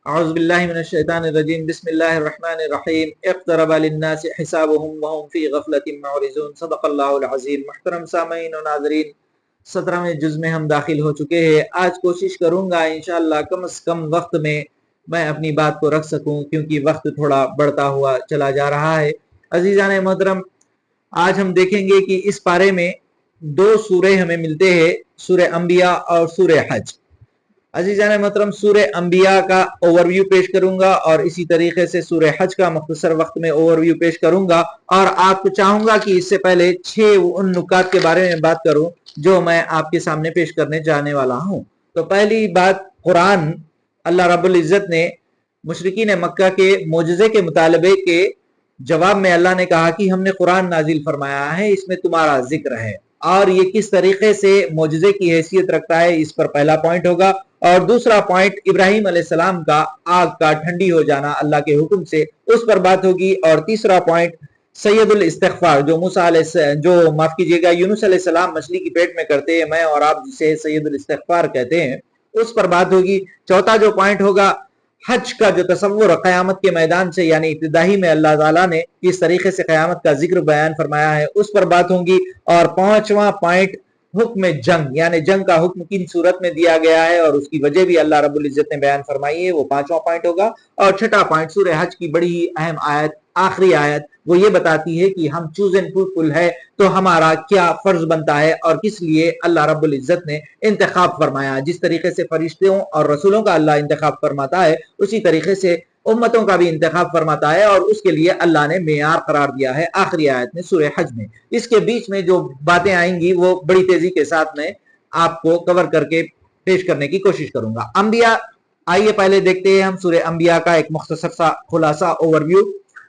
اعوذ باللہ من الشیطان الرجیم بسم اللہ الرحمن الرحیم اقترب للناس حسابهم وهم فی غفلۃ معرضون صدق اللہ العظیم۔ محترم سامعین و ناظرین، 17ویں جز میں ہم داخل ہو چکے ہیں۔ آج کوشش کروں گا انشاءاللہ کم از کم وقت میں میں اپنی بات کو رکھ سکوں، کیونکہ وقت تھوڑا بڑھتا ہوا چلا جا رہا ہے۔ عزیزان محترم، آج ہم دیکھیں گے کہ اس پارے میں دو سورے ہمیں ملتے ہیں، سورہ انبیاء اور سورہ حج۔ عزیزان محترم، سورہ انبیاء کا اوورویو پیش کروں گا اور اسی طریقے سے سورہ حج کا مختصر وقت میں اوورویو پیش کروں گا، اور آپ کو چاہوں گا کہ اس سے پہلے 6 ان نکات کے بارے میں بات کروں جو میں آپ کے سامنے پیش کرنے جانے والا ہوں۔ تو پہلی بات، قرآن، اللہ رب العزت نے مشرکین مکہ کے معجزے کے مطالبے کے جواب میں اللہ نے کہا کہ ہم نے قرآن نازل فرمایا ہے، اس میں تمہارا ذکر ہے، اور یہ کس طریقے سے معجزے کی حیثیت رکھتا ہے، اس پر پہلا پوائنٹ ہوگا۔ اور دوسرا پوائنٹ ابراہیم علیہ السلام کا آگ کا ٹھنڈی ہو جانا اللہ کے حکم سے، اس پر بات ہوگی۔ اور تیسرا پوائنٹ سید الاستغفار، جو معاف کیجیے گا یونس علیہ السلام مچھلی کی پیٹ میں کرتے ہیں، میں اور آپ جسے سید الاستغفار کہتے ہیں، اس پر بات ہوگی۔ چوتھا جو پوائنٹ ہوگا، حج کا جو تصور قیامت کے میدان سے، یعنی ابتدائی میں اللہ تعالیٰ نے کس طریقے سے قیامت کا ذکر بیان فرمایا ہے، اس پر بات ہوگی۔ اور پانچواں پوائنٹ، حکم جنگ، یعنی جنگ کا حکم کن صورت میں دیا گیا ہے اور اس کی وجہ بھی اللہ رب العزت نے بیان فرمائی ہے، وہ پانچواں پوائنٹ ہوگا۔ اور چھٹا پوائنٹ سورہ حج کی بڑی ہی اہم آیت، آخری آیت، وہ یہ بتاتی ہے کہ ہم چوزن پیپل ہے تو ہمارا کیا فرض بنتا ہے اور کس لیے اللہ رب العزت نے انتخاب فرمایا۔ جس طریقے سے فرشتوں اور رسولوں کا اللہ انتخاب فرماتا ہے، اسی طریقے سے امتوں کا بھی انتخاب فرماتا ہے، اور اس کے لیے اللہ نے معیار قرار دیا ہے آخری آیت میں سورہ حج میں۔ اس کے بیچ میں جو باتیں آئیں گی وہ بڑی تیزی کے ساتھ میں آپ کو کور کر کے پیش کرنے کی کوشش کروں گا۔ انبیاء، آئیے پہلے دیکھتے ہیں ہم سورہ انبیاء کا ایک مختصر سا خلاصہ اوورویو۔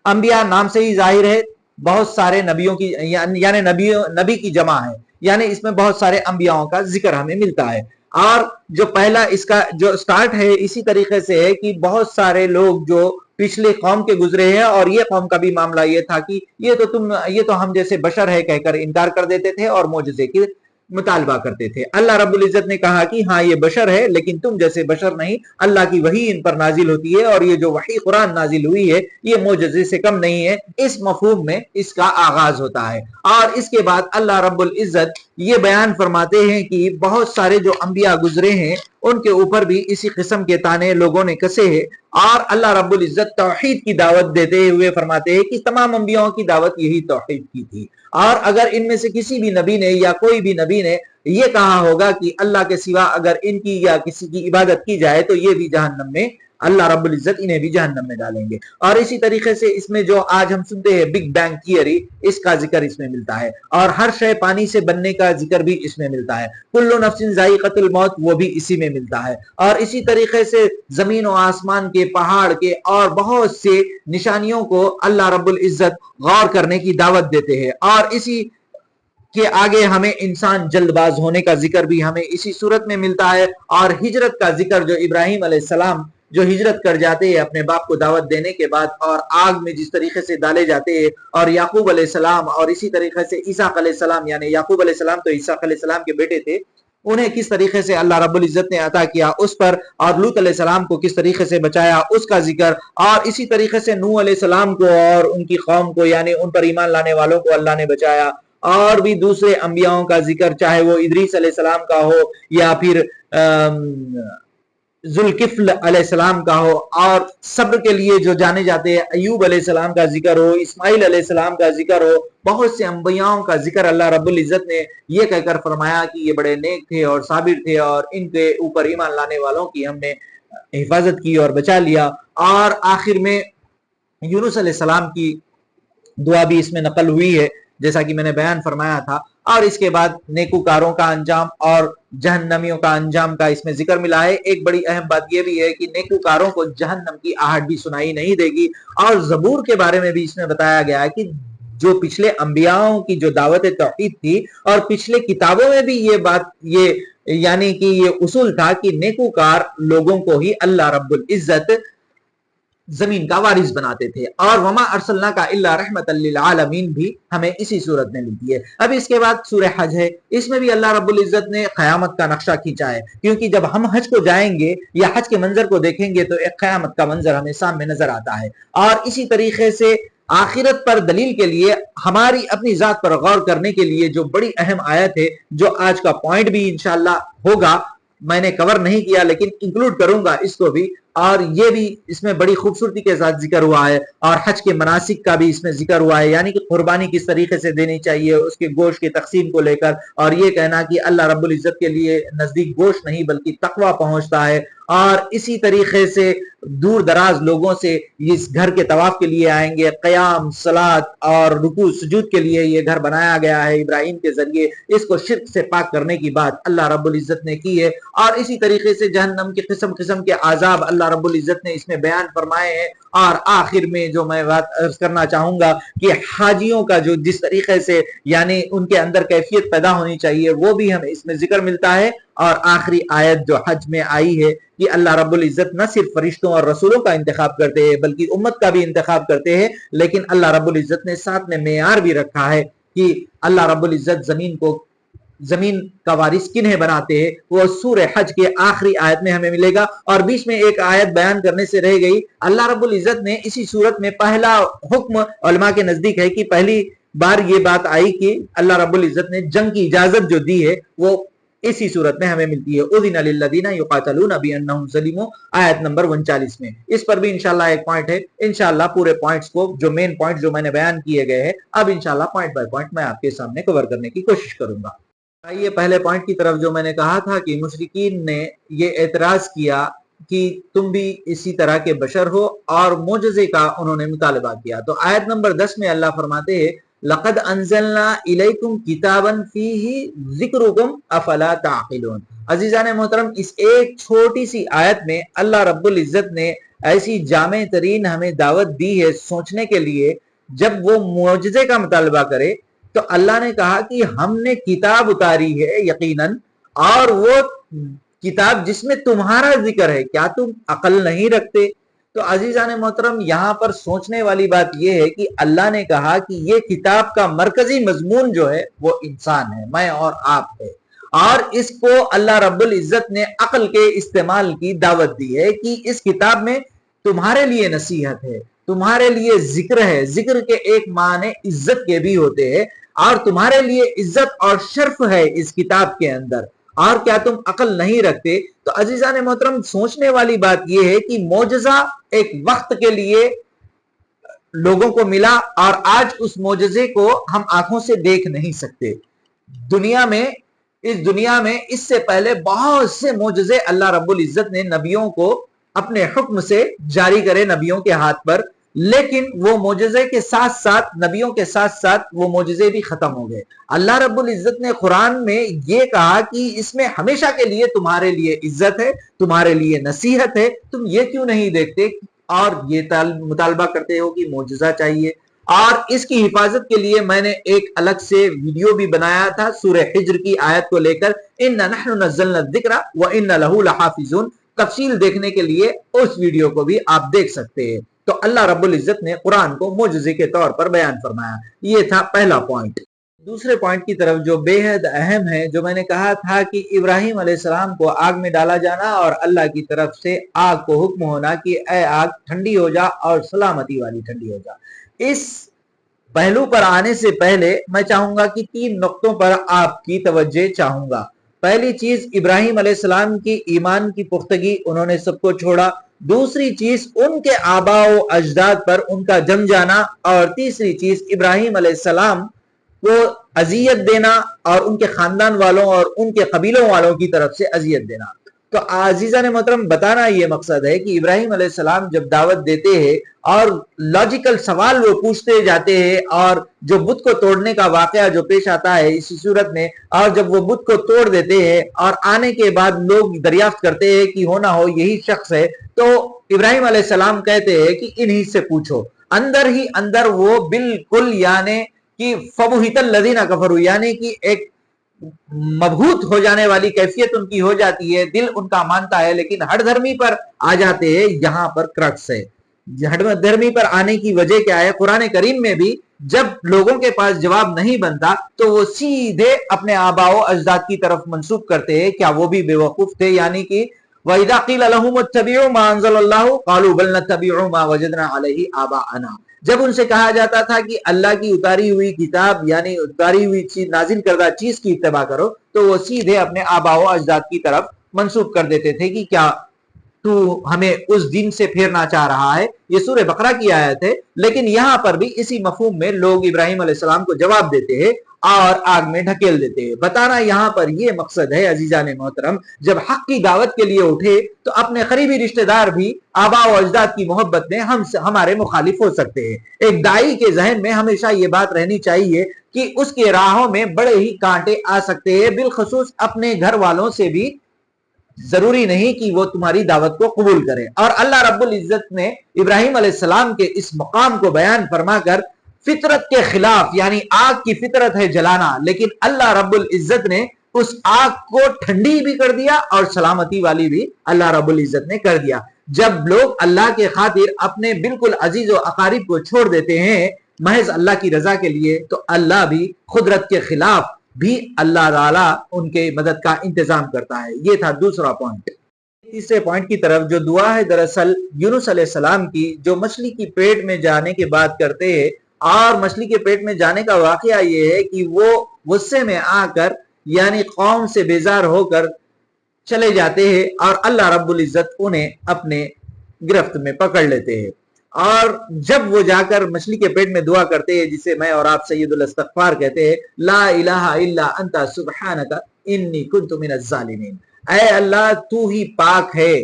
انبیاء نام سے ہی ظاہر ہے بہت سارے نبیوں کی، یعنی نبی کی جمع ہے، یعنی اس میں بہت سارے انبیاءوں کا ذکر ہمیں ملتا ہے۔ اور جو پہلا اس کا جو سٹارٹ ہے اسی طریقے سے ہے کہ بہت سارے لوگ جو پچھلے قوم کے گزرے ہیں، اور یہ قوم کا بھی معاملہ یہ تھا کہ یہ تو ہم جیسے بشر ہے کہہ کر انکار کر دیتے تھے اور معجزے کی مطالبہ کرتے تھے۔ اللہ رب العزت نے کہا کہ ہاں یہ بشر ہے، لیکن تم جیسے بشر نہیں، اللہ کی وحی ان پر نازل ہوتی ہے، اور یہ جو وحی قرآن نازل ہوئی ہے یہ معجزے سے کم نہیں ہے، اس مفہوم میں اس کا آغاز ہوتا ہے۔ اور اس کے بعد اللہ رب العزت یہ بیان فرماتے ہیں کہ بہت سارے جو انبیاء گزرے ہیں ان کے اوپر بھی اسی قسم کے تانے لوگوں نے کسے ہیں، اور اللہ رب العزت توحید کی دعوت دیتے ہوئے فرماتے ہیں کہ تمام انبیاءوں کی دعوت یہی توحید کی تھی، اور اگر ان میں سے کسی بھی نبی نے یا کوئی بھی نبی نے یہ کہا ہوگا کہ اللہ کے سوا اگر ان کی یا کسی کی عبادت کی جائے تو یہ بھی جہنم میں، اللہ رب العزت انہیں بھی جہنم میں ڈالیں گے۔ اور اسی طریقے سے اس میں جو آج ہم سنتے ہیں بگ بینگ تھیوری، اس کا ذکر اس میں ملتا ہے، اور ہر شے پانی سے بننے کا ذکر بھی اس میں ملتا ہے، کل نفس ذائقۃ الموت، وہ بھی اسی میں ملتا ہے۔ اور اسی طریقے سے زمین و آسمان کے، پہاڑ کے اور بہت سے نشانیوں کو اللہ رب العزت غور کرنے کی دعوت دیتے ہیں۔ اور اسی کہ آگے ہمیں انسان جلد باز ہونے کا ذکر بھی ہمیں اسی صورت میں ملتا ہے، اور ہجرت کا ذکر جو ابراہیم علیہ السلام جو ہجرت کر جاتے ہیں اپنے باپ کو دعوت دینے کے بعد، اور آگ میں جس طریقے سے ڈالے جاتے ہیں، اور یعقوب علیہ السلام اور اسی طریقے سے اسحاق علیہ السلام، یعنی یعقوب علیہ السلام تو اسحاق علیہ السلام کے بیٹے تھے، انہیں کس طریقے سے اللہ رب العزت نے عطا کیا اس پر، اور لوط علیہ السلام کو کس طریقے سے بچایا اس کا ذکر، اور اسی طریقے سے نوح علیہ السلام کو اور ان کی قوم کو، یعنی ان پر ایمان لانے والوں کو اللہ نے بچایا، اور بھی دوسرے انبیاءوں کا ذکر، چاہے وہ ادریس علیہ السلام کا ہو یا پھر ذوالکفل علیہ السلام کا ہو، اور صبر کے لیے جو جانے جاتے ہیں ایوب علیہ السلام کا ذکر ہو، اسماعیل علیہ السلام کا ذکر ہو، بہت سے انبیاءوں کا ذکر اللہ رب العزت نے یہ کہہ کر فرمایا کہ یہ بڑے نیک تھے اور صابر تھے، اور ان کے اوپر ایمان لانے والوں کی ہم نے حفاظت کی اور بچا لیا۔ اور آخر میں یونس علیہ السلام کی دعا بھی اس میں نقل ہوئی ہے جیسا کہ میں نے بیان فرمایا تھا۔ اور اس کے بعد نیکوکاروں کا انجام اور جہنمیوں کا انجام کا اس میں ذکر ملا ہے۔ ایک بڑی اہم بات یہ بھی ہے کہ نیکوکاروں کو جہنم کی آہٹ بھی سنائی نہیں دے گی، اور زبور کے بارے میں بھی اس میں بتایا گیا ہے کہ جو پچھلے انبیاءوں کی جو دعوت توحید تھی، اور پچھلے کتابوں میں بھی یہ بات، یعنی کہ یہ اصول تھا کہ نیکوکار لوگوں کو ہی اللہ رب العزت زمین کا وارث بناتے تھے. اور وما ارسلناک الا رحمت للعالمین بھی ہمیں اسی صورت میں ملتی ہے. اب اس کے بعد سورہ حج ہے, اس میں بھی اللہ رب العزت نے قیامت کا نقشہ کھینچا ہے, کیونکہ جب ہم حج کو جائیں گے یا حج کے منظر کو دیکھیں گے تو ایک قیامت کا منظر ہمیں سامنے نظر آتا ہے. اور اسی طریقے سے آخرت پر دلیل کے لیے ہماری اپنی ذات پر غور کرنے کے لیے جو بڑی اہم آیت ہے, جو آج کا پوائنٹ بھی انشاءاللہ ہوگا, میں نے کور نہیں کیا لیکن انکلوڈ کروں گا اس کو بھی, اور یہ بھی اس میں بڑی خوبصورتی کے ساتھ ذکر ہوا ہے, اور حج کے مناسک کا بھی اس میں ذکر ہوا ہے, یعنی کہ قربانی کس طریقے سے دینی چاہیے, اس کے گوشت کی تقسیم کو لے کر, اور یہ کہنا کہ اللہ رب العزت کے لیے نزدیک گوشت نہیں بلکہ تقوی پہنچتا ہے. اور اسی طریقے سے دور دراز لوگوں سے اس گھر کے طواف کے لیے آئیں گے, قیام, صلاۃ اور رکوع سجود کے لیے یہ گھر بنایا گیا ہے ابراہیم کے ذریعے. اس کو شرک سے پاک کرنے کی بات اللہ رب العزت نے کی ہے. اور اسی طریقے سے جہنم کے قسم قسم کے عذاب اللہ رب العزت نے اس میں بیان فرمائے ہیں. اور آخر میں جو میں بات عرض کرنا چاہوں گا کہ حاجیوں کا جو جس طریقے سے یعنی ان کے اندر کیفیت پیدا ہونی چاہیے وہ بھی ہمیں اس میں ذکر ملتا ہے. اور آخری آیت جو حج میں آئی ہے کہ اللہ رب العزت نہ صرف فرشتوں اور رسولوں کا انتخاب کرتے ہیں بلکہ امت کا بھی انتخاب کرتے ہیں, لیکن اللہ رب العزت نے ساتھ میں معیار بھی رکھا ہے کہ اللہ رب العزت زمین کا وارث کنہیں بناتے ہیں. وہ سورہ حج کے آخری آیت میں ہمیں ملے گا. اور بیچ میں ایک آیت بیان کرنے سے رہ گئی, اللہ رب العزت نے اسی صورت میں پہلا حکم علماء کے نزدیک ہے کہ پہلی بار یہ بات آئی کہ اللہ رب العزت نے جنگ کی اجازت جو دی ہے وہ اسی صورت میں ہمیں ملتی ہے. اذن للذین یقاتلون بانہم ظلموا, آیت نمبر 39 میں. اس پر بھی انشاءاللہ ایک پوائنٹ ہے. انشاءاللہ پورے پوائنٹس کو جو مین پوائنٹ جو میں نے بیان کیے گئے ہیں اب انشاءاللہ پوائنٹ بائی پوائنٹ میں آپ کے سامنے کور کرنے کی کوشش کروں گا. آئیے پہلے پوائنٹ کی طرف, جو میں نے کہا تھا کہ مشرکین نے یہ اعتراض کیا کہ تم بھی اسی طرح کے بشر ہو, اور معجزے کا انہوں نے مطالبہ کیا. تو آیت نمبر 10 میں اللہ فرماتے ہیں لقد انزلنا الیکم کتابا فیہ ذکرکم افلا تعقلون. عزیزان محترم, اس ایک چھوٹی سی آیت میں اللہ رب العزت نے ایسی جامع ترین ہمیں دعوت دی ہے سوچنے کے لیے. جب وہ معجزے کا مطالبہ کرے تو اللہ نے کہا کہ ہم نے کتاب اتاری ہے یقیناً, اور وہ کتاب جس میں تمہارا ذکر ہے, کیا تم عقل نہیں رکھتے؟ تو عزیزان محترم, یہاں پر سوچنے والی بات یہ ہے کہ اللہ نے کہا کہ یہ کتاب کا مرکزی مضمون جو ہے وہ انسان ہے, میں اور آپ ہے, اور اس کو اللہ رب العزت نے عقل کے استعمال کی دعوت دی ہے کہ اس کتاب میں تمہارے لیے نصیحت ہے, تمہارے لیے ذکر ہے. ذکر کے ایک معنی عزت کے بھی ہوتے ہیں, اور تمہارے لیے عزت اور شرف ہے اس کتاب کے اندر, اور کیا تم عقل نہیں رکھتے؟ تو عزیزان محترم, سوچنے والی بات یہ ہے کہ معجزہ ایک وقت کے لیے لوگوں کو ملا, اور آج اس معجزے کو ہم آنکھوں سے دیکھ نہیں سکتے. اس دنیا میں اس سے پہلے بہت سے معجزے اللہ رب العزت نے نبیوں کو اپنے حکم سے جاری کرے نبیوں کے ہاتھ پر, لیکن وہ معجزے کے ساتھ ساتھ نبیوں کے ساتھ ساتھ وہ معجزے بھی ختم ہو گئے. اللہ رب العزت نے قرآن میں یہ کہا کہ اس میں ہمیشہ کے لیے تمہارے لیے عزت ہے, تمہارے لیے نصیحت ہے, تم یہ کیوں نہیں دیکھتے اور یہ مطالبہ کرتے ہو کہ معجزہ چاہیے. اور اس کی حفاظت کے لیے میں نے ایک الگ سے ویڈیو بھی بنایا تھا سورہ حجر کی آیت کو لے کر, اِنَّا نَحْنُ نَزَّلْنَا الذِّکْرَ وَإِنَّا لَهُ لَحَافِظُونَ. تفصیل دیکھنے کے لیے اس ویڈیو کو بھی آپ دیکھ سکتے ہیں. تو اللہ رب العزت نے قرآن کو معجزے کے طور پر بیان فرمایا. یہ تھا پہلا پوائنٹ. دوسرے پوائنٹ کی طرف جو بے حد اہم ہے, جو میں نے کہا تھا کہ ابراہیم علیہ السلام کو آگ میں ڈالا جانا اور اللہ کی طرف سے آگ کو حکم ہونا کہ اے آگ ٹھنڈی ہو جا اور سلامتی والی ٹھنڈی ہو جا. اس پہلو پر آنے سے پہلے میں چاہوں گا کہ 3 نقطوں پر آپ کی توجہ چاہوں گا. پہلی چیز ابراہیم علیہ السلام کی ایمان کی پختگی, انہوں نے سب کو چھوڑا. دوسری چیز ان کے آباء و اجداد پر ان کا جم جانا. اور تیسری چیز ابراہیم علیہ السلام کو اذیت دینا اور ان کے خاندان والوں اور ان کے قبیلوں والوں کی طرف سے اذیت دینا. تو عزیزان محترم, بتانا یہ مقصد ہے کہ ابراہیم علیہ السلام جب دعوت دیتے ہیں اور لاجیکل سوال وہ پوچھتے جاتے ہیں, اور جو بت کو توڑنے کا واقعہ جو پیش آتا ہے اسی صورت میں, اور جب وہ بت کو توڑ دیتے ہیں اور آنے کے بعد لوگ دریافت کرتے ہیں کہ ہو نہ ہو یہی شخص ہے, تو ابراہیم علیہ السلام کہتے ہیں کہ انہی سے پوچھو. اندر ہی اندر وہ بالکل یعنی کہ فبہت الذین کفروا, یعنی کہ ایک مبہوت ہو جانے والی کیفیت ان کی ہو جاتی ہے. دل ان کا مانتا ہے لیکن ہر دھرمی پر آ جاتے ہیں. یہاں پر کرکس ہے. دھرمی پر آنے کی وجہ کیا ہے؟ قرآن کریم میں بھی جب لوگوں کے پاس جواب نہیں بنتا تو وہ سیدھے اپنے آباء و اجداد کی طرف منسوب کرتے ہیں. کیا وہ بھی بے وقوف تھے؟ یعنی کہ وَإِذَا قِيلَ لَهُمُ اتَّبِعُوا مَا أَنزَلَ اللَّهُ قَالُوا بَلْ نَتَّبِعُ مَا وَجَدْنَا عَلَيْهِ آبَاءَنَا. جب ان سے کہا جاتا تھا کہ اللہ کی اتاری ہوئی کتاب یعنی اتاری ہوئی چیز، نازل کردہ چیز کی اتباع کرو، تو وہ سیدھے اپنے آباء و اجداد کی طرف منسوب کر دیتے تھے کہ کیا تو ہمیں اس دین سے پھیرنا چاہ رہا ہے. یہ سورہ بقرہ کی آیت ہے. لیکن یہاں پر بھی اسی مفہوم میں لوگ ابراہیم علیہ السلام کو جواب دیتے ہیں اور آگ میں ڈھکیل دیتے ہیں. بتانا یہاں پر یہ مقصد ہے عزیزان محترم، جب حق کی دعوت کے لیے اٹھے تو اپنے قریبی رشتہ دار بھی آباء و اجداد کی محبت میں ہمارے مخالف ہو سکتے ہیں. ایک دائی کے ذہن میں ہمیشہ یہ بات رہنی چاہیے کہ اس کے راہوں میں بڑے ہی کانٹے آ سکتے ہیں، بالخصوص اپنے گھر والوں سے بھی ضروری نہیں کہ وہ تمہاری دعوت کو قبول کرے. اور اللہ رب العزت نے ابراہیم علیہ السلام کے اس مقام کو بیان فرما کر فطرت کے خلاف، یعنی آگ کی فطرت ہے جلانا، لیکن اللہ رب العزت نے اس آگ کو ٹھنڈی بھی کر دیا اور سلامتی والی بھی اللہ رب العزت نے کر دیا. جب لوگ اللہ کے خاطر اپنے بالکل عزیز و اقارب کو چھوڑ دیتے ہیں محض اللہ کی رضا کے لیے، تو اللہ بھی قدرت کے خلاف بھی اللہ تعالیٰ ان کے مدد کا انتظام کرتا ہے. یہ تھا دوسرا پوائنٹ. تیسرے پوائنٹ کی طرف جو دعا ہے دراصل یونس علیہ السلام کی، جو مچھلی کی پیٹ میں جانے کے بعد کرتے ہیں. اور مچھلی کے پیٹ میں جانے کا واقعہ یہ ہے کہ وہ غصے میں آ کر یعنی قوم سے بیزار ہو کر چلے جاتے ہیں اور اللہ رب العزت انہیں اپنے گرفت میں پکڑ لیتے ہیں. اور جب وہ جا کر مچھلی کے پیٹ میں دعا کرتے ہیں جسے میں اور آپ سید الاستغفار کہتے ہیں، لا الہ الا انت سبحانک انی کنت من الظالمین، اے اللہ تو ہی پاک ہے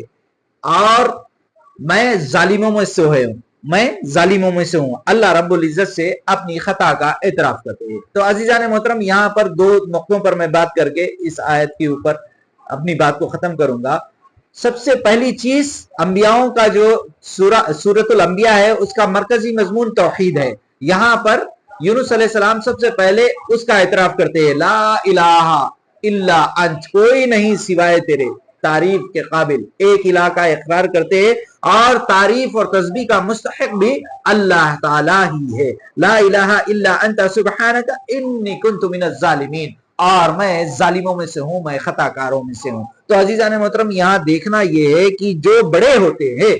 اور میں ظالموں میں سے ہوں، میں ظالموں میں سے ہوں. اللہ رب العزت سے اپنی خطا کا اعتراف کرتے ہیں. تو عزیزان محترم، یہاں پر دو نقطوں پر میں بات کر کے اس آیت کے اوپر اپنی بات کو ختم کروں گا. سب سے پہلی چیز، انبیاؤں کا جو سورۃ الانبیاء ہے اس کا مرکزی مضمون توحید ہے. یہاں پر یونس علیہ السلام سب سے پہلے اس کا اعتراف کرتے ہیں، لا الہ الا انت، کوئی نہیں سوائے تیرے تعریف کے قابل. ایک الہ کا اقرار کرتے ہیں اور تعریف اور تسبیح کا مستحق بھی اللہ تعالی ہی ہے. لا الہ الا انت سبحانک انی کنت من الظالمین، اور میں ظالموں میں سے ہوں، میں خطا کاروں میں سے ہوں. تو عزیزان محترم، یہاں دیکھنا یہ ہے کہ جو بڑے ہوتے ہیں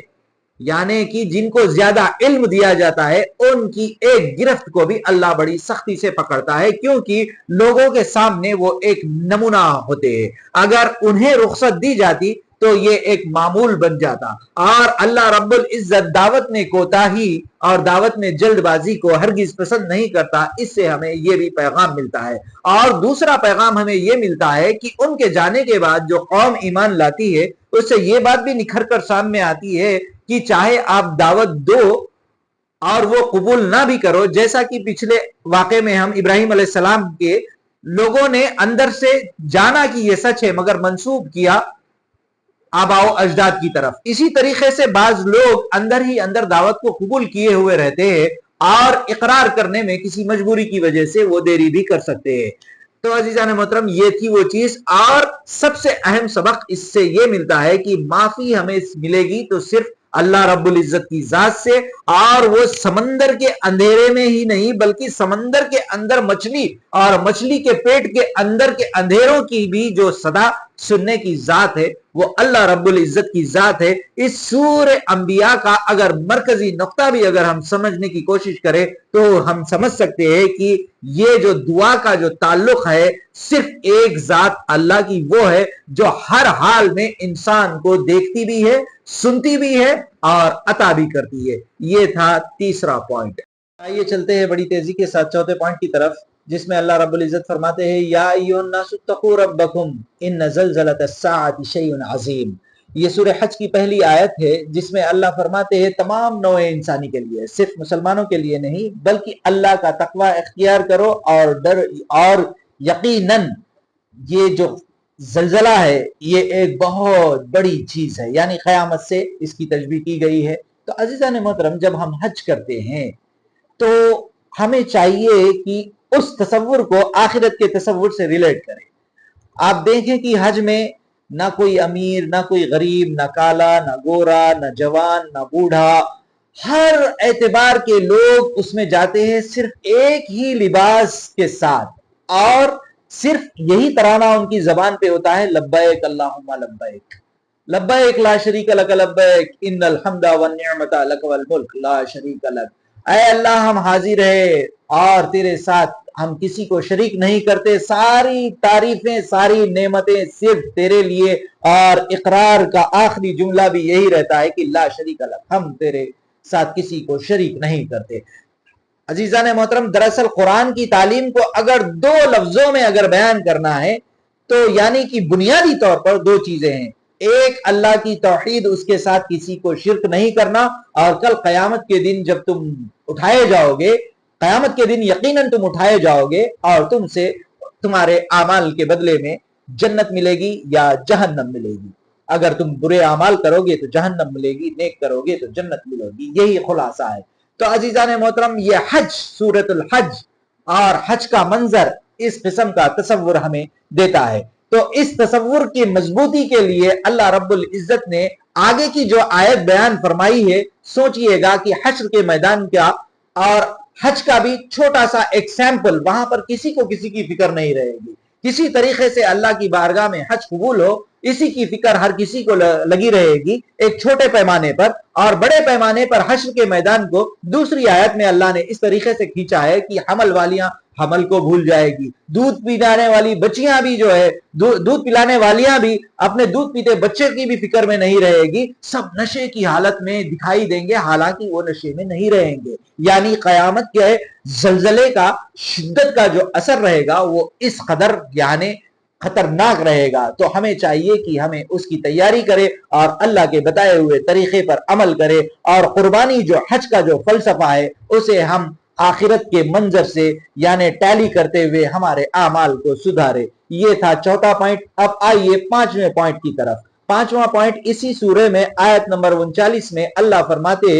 یعنی کہ جن کو زیادہ علم دیا جاتا ہے، ان کی ایک گرفت کو بھی اللہ بڑی سختی سے پکڑتا ہے، کیونکہ لوگوں کے سامنے وہ ایک نمونہ ہوتے ہیں. اگر انہیں رخصت دی جاتی تو یہ ایک معمول بن جاتا. اور اللہ رب العزت دعوت میں کوتاہی اور دعوت میں جلد بازی کو ہرگز پسند نہیں کرتا. اس سے ہمیں یہ بھی پیغام ملتا ہے. اور دوسرا پیغام ہمیں یہ ملتا ہے کہ ان کے جانے کے بعد جو قوم ایمان لاتی ہے اس سے یہ بات بھی نکھر کر سامنے آتی ہے کہ چاہے آپ دعوت دو اور وہ قبول نہ بھی کرو، جیسا کہ پچھلے واقعے میں ہم ابراہیم علیہ السلام کے لوگوں نے اندر سے جانا کہ یہ سچ ہے مگر منسوب کیا آباء و اجداد کی طرف. اسی طریقے سے بعض لوگ اندر ہی اندر دعوت کو قبول کیے ہوئے رہتے ہیں اور اقرار کرنے میں کسی مجبوری کی وجہ سے وہ دیری بھی کر سکتے ہیں. تو عزیزان محترم، یہ تھی وہ چیز. اور سب سے اہم سبق اس سے یہ ملتا ہے کہ معافی ہمیں ملے گی تو صرف اللہ رب العزت کی ذات سے، اور وہ سمندر کے اندھیرے میں ہی نہیں بلکہ سمندر کے اندر مچھلی اور مچھلی کے پیٹ کے اندر کے اندھیروں کی بھی جو صدا سننے کی ذات ہے وہ اللہ رب العزت کی ذات ہے. اس سورہ انبیاء کا اگر مرکزی نقطہ بھی اگر ہم سمجھنے کی کوشش کریں تو ہم سمجھ سکتے ہیں کہ یہ جو دعا کا جو تعلق ہے صرف ایک ذات اللہ کی، وہ ہے جو ہر حال میں انسان کو دیکھتی بھی ہے، سنتی بھی ہے اور عطا بھی کرتی ہے. یہ تھا تیسرا پوائنٹ. آئیے چلتے ہیں بڑی تیزی کے ساتھ چوتھے پوائنٹ کی طرف، جس میں اللہ رب العزت فرماتے ہیں، یا ایھا الناس اتقوا ربکم ان زلزلۃ الساعۃ شیء عظیم. یہ سورہ حج کی پہلی آیت ہے جس میں اللہ فرماتے ہیں تمام نوع انسانی کے لیے، صرف مسلمانوں کے لیے نہیں بلکہ اللہ کا تقوی اختیار کرو اور ڈر، اور یقیناً یہ جو زلزلہ ہے یہ ایک بہت بڑی چیز ہے، یعنی قیامت سے اس کی تشبیہ کی گئی ہے. تو عزیزان محترم، جب ہم حج کرتے ہیں تو ہمیں چاہیے کہ اس تصور کو آخرت کے تصور سے ریلیٹ کریں. آپ دیکھیں کہ حج میں نہ کوئی امیر، نہ کوئی غریب، نہ کالا، نہ گورا، نہ جوان، نہ بوڑھا، ہر اعتبار کے لوگ اس میں جاتے ہیں صرف ایک ہی لباس کے ساتھ، اور صرف یہی ترانہ ان کی زبان پہ ہوتا ہے، لبیک اللہم لبیک، لبیک لا شریک لک لبیک ان الحمد والنعمت لک والملک لا شریک لک۔ اے اللہ ہم حاضر ہیں اور تیرے ساتھ ہم کسی کو شریک نہیں کرتے، ساری تعریفیں ساری نعمتیں صرف تیرے لیے، اور اقرار کا آخری جملہ بھی یہی رہتا ہے کہ لا شریک لک، ہم تیرے ساتھ کسی کو شریک نہیں کرتے۔ عزیزان محترم، دراصل قرآن کی تعلیم کو اگر دو لفظوں میں اگر بیان کرنا ہے تو یعنی کہ بنیادی طور پر دو چیزیں ہیں، ایک اللہ کی توحید، اس کے ساتھ کسی کو شرک نہیں کرنا، اور کل قیامت کے دن جب تم اٹھائے جاؤ گے، قیامت کے دن یقیناً تم اٹھائے جاؤ گے اور تم سے تمہارے اعمال کے بدلے میں جنت ملے گی یا جہنم ملے گی۔ اگر تم برے اعمال کرو گے تو جہنم ملے گی، نیک کرو گے تو جنت ملے گی، یہی خلاصہ ہے۔ تو عزیزان محترم، یہ حج، سورۃ الحج اور حج کا منظر اس قسم کا تصور ہمیں دیتا ہے۔ تو اس تصور کی مضبوطی کے لیے اللہ رب العزت نے آگے کی جو آیت بیان فرمائی ہے، سوچئے گا کہ حشر کے میدان کا اور حج کا بھی چھوٹا سا ایک سیمپل، وہاں پر کسی کو کسی کی فکر نہیں رہے گی، کسی طریقے سے اللہ کی بارگاہ میں حج قبول ہو اسی کی فکر ہر کسی کو لگی رہے گی، ایک چھوٹے پیمانے پر، اور بڑے پیمانے پر حشر کے میدان کو دوسری آیت میں اللہ نے اس طریقے سے کھینچا ہے کہ حمل والیاں حمل کو بھول جائے گی، دودھ پلانے والی بچیاں بھی جو ہے، دودھ پلانے والیاں بھی اپنے دودھ پیتے بچے کی بھی فکر میں نہیں رہے گی، سب نشے کی حالت میں دکھائی دیں گے حالانکہ وہ نشے میں نہیں رہیں گے۔ یعنی قیامت کے زلزلے کا شدت کا جو اثر رہے گا وہ اس قدر یعنی خطرناک رہے گا۔ تو ہمیں چاہیے کہ ہمیں اس کی تیاری کرے اور اللہ کے بتائے ہوئے طریقے پر عمل کرے، اور قربانی جو حج کا جو فلسفہ ہے اسے ہم آخرت کے منظر سے یعنی ٹیلی کرتے ہوئے ہمارے اعمال کو سدھارے۔ یہ تھا چوتھا پوائنٹ۔ اب آئیے پانچویں پوائنٹ کی طرف۔ پانچواں پوائنٹ اسی سورہ میں آیت نمبر 39 میں اللہ فرماتے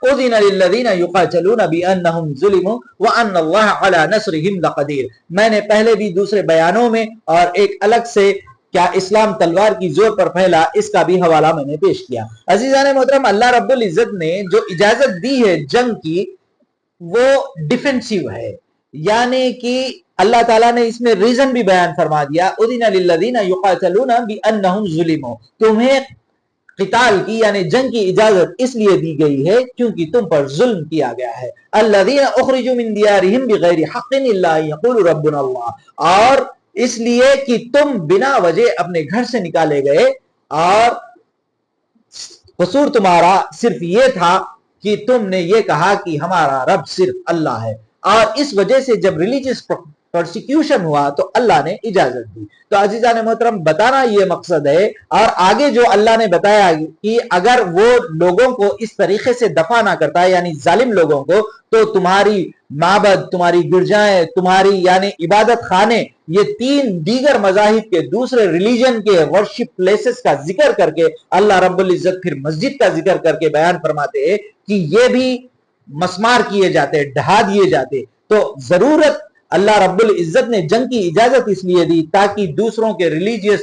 اذن للذین یقاتلون بانہم ظلموا وان اللہ علی نصرہم لقدیر۔ میں نے پہلے بھی دوسرے بیانوں میں اور ایک الگ سے کیا اسلام تلوار کی زور پر پھیلا، اس کا بھی حوالہ میں نے پیش کیا۔ عزیزان محترم، اللہ رب العزت نے جو اجازت دی ہے جنگ کی وہ ڈیفینسیو ہے، یعنی کہ اللہ تعالیٰ نے اس میں ریزن بھی بیان فرما دیا، اذن للذین یقاتلون بانہم ظلموا، تمہیں قتال کی یعنی جنگ کی اجازت اس لیے دی گئی ہے کیونکہ تم پر ظلم کیا گیا ہے۔ الذین اخرجوا من دیارہم بغیر حق الا ان یقولوا ربنا اللہ، اور اس لیے کہ تم بنا وجہ اپنے گھر سے نکالے گئے اور قصور تمہارا صرف یہ تھا کہ تم نے یہ کہا کہ ہمارا رب صرف اللہ ہے، اور اس وجہ سے جب ریلیجس پرسیکیوشن ہوا تو اللہ نے اجازت دی۔ تو عزیزان محترم، بتانا یہ مقصد ہے، اور آگے جو اللہ نے بتایا کہ اگر وہ لوگوں کو اس طریقے سے دفع نہ کرتا ہے یعنی ظالم لوگوں کو، تو تمہاری معبد، تمہاری گرجائیں، تمہاری یعنی عبادت خانے، یہ تین دیگر مذاہب کے دوسرے ریلیجن کے ورشپ پلیسز کا ذکر کر کے اللہ رب العزت پھر مسجد کا ذکر کر کے بیان فرماتے ہیں کہ یہ بھی مسمار کیے جاتے، ڈھا دیے جاتے۔ تو ضرورت اللہ رب العزت نے جنگ کی اجازت اس لیے دی تاکہ دوسروں کے ریلیجیس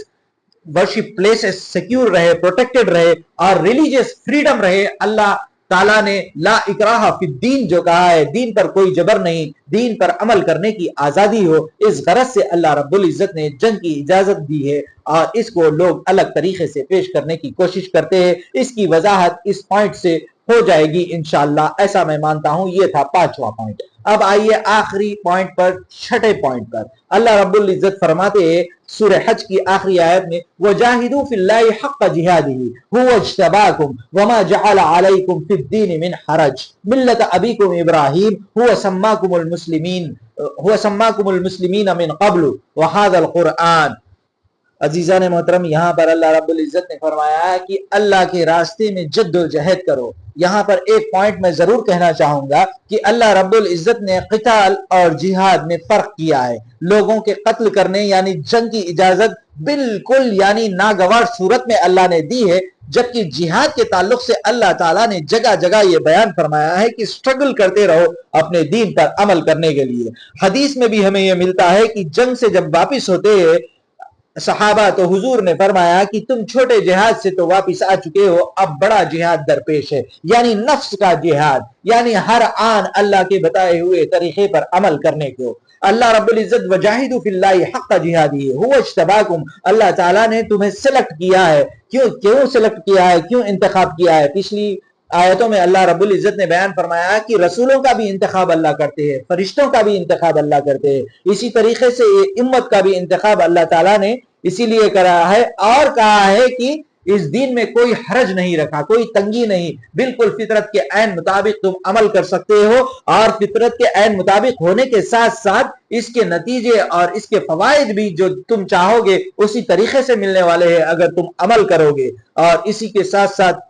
ورشپ پلیسز سیکیور رہے، پروٹیکٹڈ رہے، اور ریلیجیس فریڈم رہے۔ اللہ تعالیٰ نے لا اکراہ فی الدین جو کہا ہے، دین پر کوئی جبر نہیں، دین پر عمل کرنے کی آزادی ہو، اس غرض سے اللہ رب العزت نے جنگ کی اجازت دی ہے، اور اس کو لوگ الگ طریقے سے پیش کرنے کی کوشش کرتے ہیں۔ اس کی وضاحت اس پوائنٹ سے ہو جائے گی انشاءاللہ، ایسا میں مانتا ہوں۔ یہ تھا پانچواں پوائنٹ۔ اب آئیے آخری پوائنٹ پر، چھٹے پوائنٹ پر۔ اللہ رب العزت فرماتے ہیں سورہ حج کی آخری آیت میں وَجَاهِدُوا فِي اللَّهِ حَقَّ جِهَادِهِ هُوَ اجْتَبَاكُمْ وَمَا جَعَلَ عَلَيْكُمْ فِي الدِّينِ مِنْ حَرَجٍ مِلَّةَ أَبِيكُمْ إِبْرَاهِيمَ هُوَ سَمَّاكُمُ الْمُسْلِمِينَ مِنْ قَبْلُ وَهَذَا الْقُرْآنُ۔ عزیزان محترم، یہاں پر اللہ رب العزت نے فرمایا ہے کہ اللہ کے راستے میں جد و جہد کرو۔ یہاں پر ایک پوائنٹ میں ضرور کہنا چاہوں گا کہ اللہ رب العزت نے قتال اور جہاد میں فرق کیا ہے۔ لوگوں کے قتل کرنے یعنی جنگ کی اجازت بالکل یعنی ناگوار صورت میں اللہ نے دی ہے، جبکہ جہاد کے تعلق سے اللہ تعالیٰ نے جگہ جگہ یہ بیان فرمایا ہے کہ سٹرگل کرتے رہو اپنے دین پر عمل کرنے کے لیے۔ حدیث میں بھی ہمیں یہ ملتا ہے کہ جنگ سے جب واپس ہوتے ہیں صحابہ تو حضور نے فرمایا کہ تم چھوٹے جہاد سے تو واپس آ چکے ہو، اب بڑا جہاد درپیش ہے، یعنی نفس کا جہاد، یعنی ہر آن اللہ کے بتائے ہوئے طریقے پر عمل کرنے کو۔ اللہ رب العزت وجاہدوا فی اللہ حق جہادہ هو اجتباکم، اللہ تعالیٰ نے تمہیں سلیکٹ کیا ہے۔ کیوں سلیکٹ کیا ہے، کیوں انتخاب کیا ہے؟ پچھلی آیتوں میں اللہ رب العزت نے بیان فرمایا کہ رسولوں کا بھی انتخاب اللہ کرتے ہیں، فرشتوں کا بھی انتخاب اللہ کرتے ہیں، اسی طریقے سے امت کا بھی انتخاب اللہ تعالیٰ نے اسی لیے کرا ہے، اور کہا ہے کہ اس دین میں کوئی حرج نہیں رکھا، کوئی تنگی نہیں، بالکل فطرت کے عین مطابق تم عمل کر سکتے ہو، اور فطرت کے عین مطابق ہونے کے ساتھ ساتھ اس کے نتیجے اور اس کے فوائد بھی جو تم چاہو گے اسی طریقے سے ملنے والے ہیں اگر تم عمل کرو گے۔ اور اسی کے ساتھ ساتھ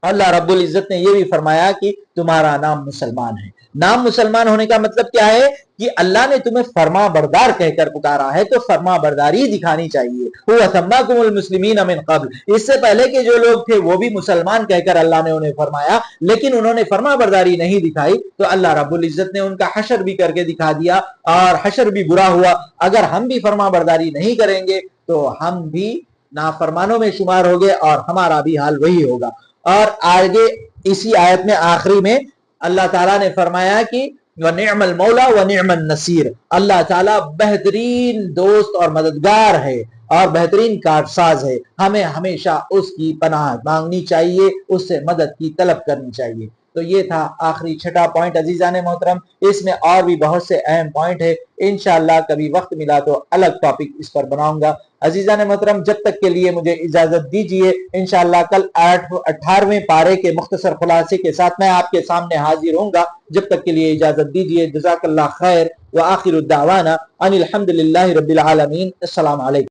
اللہ رب العزت نے یہ بھی فرمایا کہ تمہارا نام مسلمان ہے۔ نام مسلمان ہونے کا مطلب کیا ہے کہ اللہ نے تمہیں فرما بردار کہہ کر پکارا ہے، تو فرما برداری دکھانی چاہیے۔ هو سماکم المسلمین من قبل، اس سے پہلے کے جو لوگ تھے وہ بھی مسلمان کہہ کر اللہ نے انہیں فرمایا، لیکن انہوں نے فرما برداری نہیں دکھائی، تو اللہ رب العزت نے ان کا حشر بھی کر کے دکھا دیا، اور حشر بھی برا ہوا۔ اگر ہم بھی فرما برداری نہیں کریں گے تو ہم بھی نافرمانوں میں شمار ہوگے، اور ہمارا بھی حال وہی ہوگا۔ اور آگے اسی آیت میں آخری میں اللہ تعالیٰ نے فرمایا کہ وَنِعْمَ الْمَوْلَى وَنِعْمَ النَّصِيرُ، اللہ تعالیٰ بہترین دوست اور مددگار ہے اور بہترین کارساز ہے، ہمیں ہمیشہ اس کی پناہ مانگنی چاہیے، اس سے مدد کی طلب کرنی چاہیے۔ تو یہ تھا آخری چھٹا پوائنٹ عزیزان محترم، اس میں اور بھی بہت سے اہم پوائنٹ ہے، انشاءاللہ کبھی وقت ملا تو الگ ٹاپک اس پر بناؤں گا۔ عزیزان محترم جب تک کے لیے مجھے اجازت دیجیے، انشاءاللہ کل 18ویں پارے کے مختصر خلاصے کے ساتھ میں آپ کے سامنے حاضر ہوں گا۔ جب تک کے لیے اجازت دیجیے، جزاک اللہ خیر، وآخر الدعوانا ان الحمد للہ رب العالمین۔ السلام علیکم۔